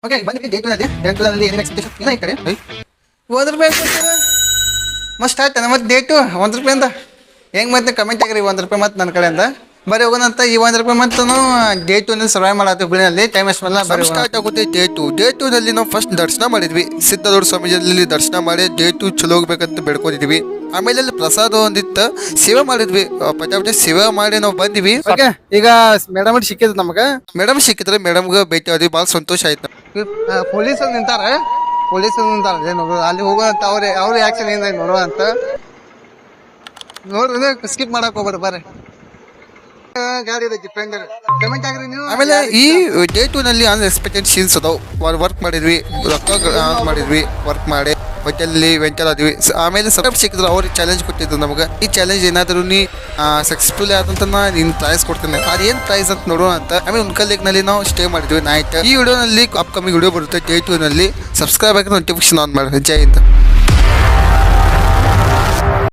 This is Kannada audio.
ಓಕೆ ಬನ್ನಿ ಡೇ ಟು ನಲ್ಲಿ ಏನೇನು ಎಕ್ಸ್ಪೆಕ್ಟೇಷನ್ ಇಲ್ಲ ಈ ಕಡೆ ₹1 ಕೊಡ್ತೀರಾ ಮಸ್ಟ್ ಆಯ್ತಾನೆ ಮತ್ತೆ ಡೇಟು ₹1 ಅಂತ ಹೆಂಗೆ ಮತ್ತೆ ಕಮೆಂಟ್ ಆಗಿರಿ ₹1 ಮತ್ತೆ ನನ್ನ ಕಡೆಯಿಂದ ಬರೀ ಹೋಗೋಣಂತ ಈ ₹1 ಮತ್ತು ಡೇ ಟೂನಲ್ಲಿ ಸರ್ವೈವ್ ಮಾಡತ್ತೀವಿ ಬಿಳಿನಲ್ಲಿ ಟೈಮ್ ಎಷ್ಟು ಮಾಡಲ್ಲ ಬರೀ ಸ್ಟಾರ್ಟ್ ಆಗುತ್ತೆ ಡೇ ಟೂ ನಲ್ಲಿ ನಾವು ಫಸ್ಟ್ ದರ್ಶನ ಮಾಡಿದ್ವಿ ಸಿದ್ಧದವ್ರ ಸ್ವಾಮೀಜಿಯಲ್ಲಿ ದರ್ಶನ ಮಾಡಿ ಡೇ ಟೂ ಚಲೋ ಹೋಗ್ಬೇಕಂತ ಬೆಳ್ಕೊಂಡಿದ್ವಿ ಆಮೇಲೆ ಅಲ್ಲಿ ಪ್ರಸಾದ ಒಂದಿತ್ತು ಸೇವೆ ಮಾಡಿದ್ವಿ ಪಟಾಪಟಿ ಸೇವೆ ಮಾಡಿ ನಾವು ಬಂದಿವಿ. ಓಕೆ ಈಗ ಮೇಡಮ್ ಸಿಕ್ಕಿದ್ರು ನಮಗೆ ಮೇಡಮ್ ಸಿಕ್ಕಿದ್ರೆ ಮೇಡಮ್ಗೆ ಭೇಟಿ ಆದ್ವಿ ಭಾಳ ಸಂತೋಷ ಆಯ್ತು. ಪೊಲೀಸರು ನಿಂತಾರೆ ಏನು ಅಲ್ಲಿ ಹೋಗೋಂತ ಅವ್ರ ಆಕ್ಷನ್ ಏನ ನೋಡುವ ಅಂತ ನೋಡ್ರಿ ಸ್ಕಿಪ್ ಮಾಡಕ್ ಹೋಗ್ಬಾರ್ದು ಬರ್ರಿ ಗಾಡಿ ಫ್ರೆಂಡ್ ಪೇಮೆಂಟ್ ಆಗ್ರಿ ನೀವು. ಆಮೇಲೆ ಈ ಡೇ ಟೂ ನಲ್ಲಿ ಅನ್ಎಕ್ಸ್ಪೆಕ್ಟೆಡ್ ಸೀನ್ಸ್ ಅದಾವ ವರ್ಕ್ ಮಾಡಿದ್ವಿ ರೊಕ್ಕ ಮಾಡಿದ್ವಿ ವರ್ಕ್ ಮಾಡಿ ಹೋಟೆಲ್ಲಿ ವೆಂಚರ್ ಆದ್ವಿ ಆಮೇಲೆ ಸಟಪ್ ಸಿಕ್ಕಿದ್ರು ಅವ್ರಿಗೆ ಚಾಲೆಂಜ್ ಕೊಟ್ಟಿದ್ರು ನಮಗೆ ಈ ಚಾಲೆಂಜ್ ಏನಾದರೂ ನೀ ಸಕ್ಸಸ್ಫುಲ್ ಆದಂತ ನಿನ್ ಪ್ರೈಸ್ ಕೊಡ್ತೇನೆ ಅದೇನ್ ಪ್ರೈಸ್ ಅಂತ ನೋಡೋಣ ಅಂತ ಆಮೇಲೆ ಉನ್ಕಲ್ ಲೇಕ್ ನಲ್ಲಿ ನಾವು ಸ್ಟೇ ಮಾಡಿದ್ವಿ ನೈಟ್. ಈ ವಿಡಿಯೋನಲ್ಲಿ ಅಪ್ಕಮಿಂಗ್ ವಿಡಿಯೋ ಬರುತ್ತೆ ಡೇ ಟೂ ನಲ್ಲಿ ಸಬ್ಸ್ಕ್ರೈಬ್ ಆಗಿ ನೋಟಿಫಿಕೇಶನ್ ಆನ್ ಮಾಡಿ. ಜೈ ಅಂತ.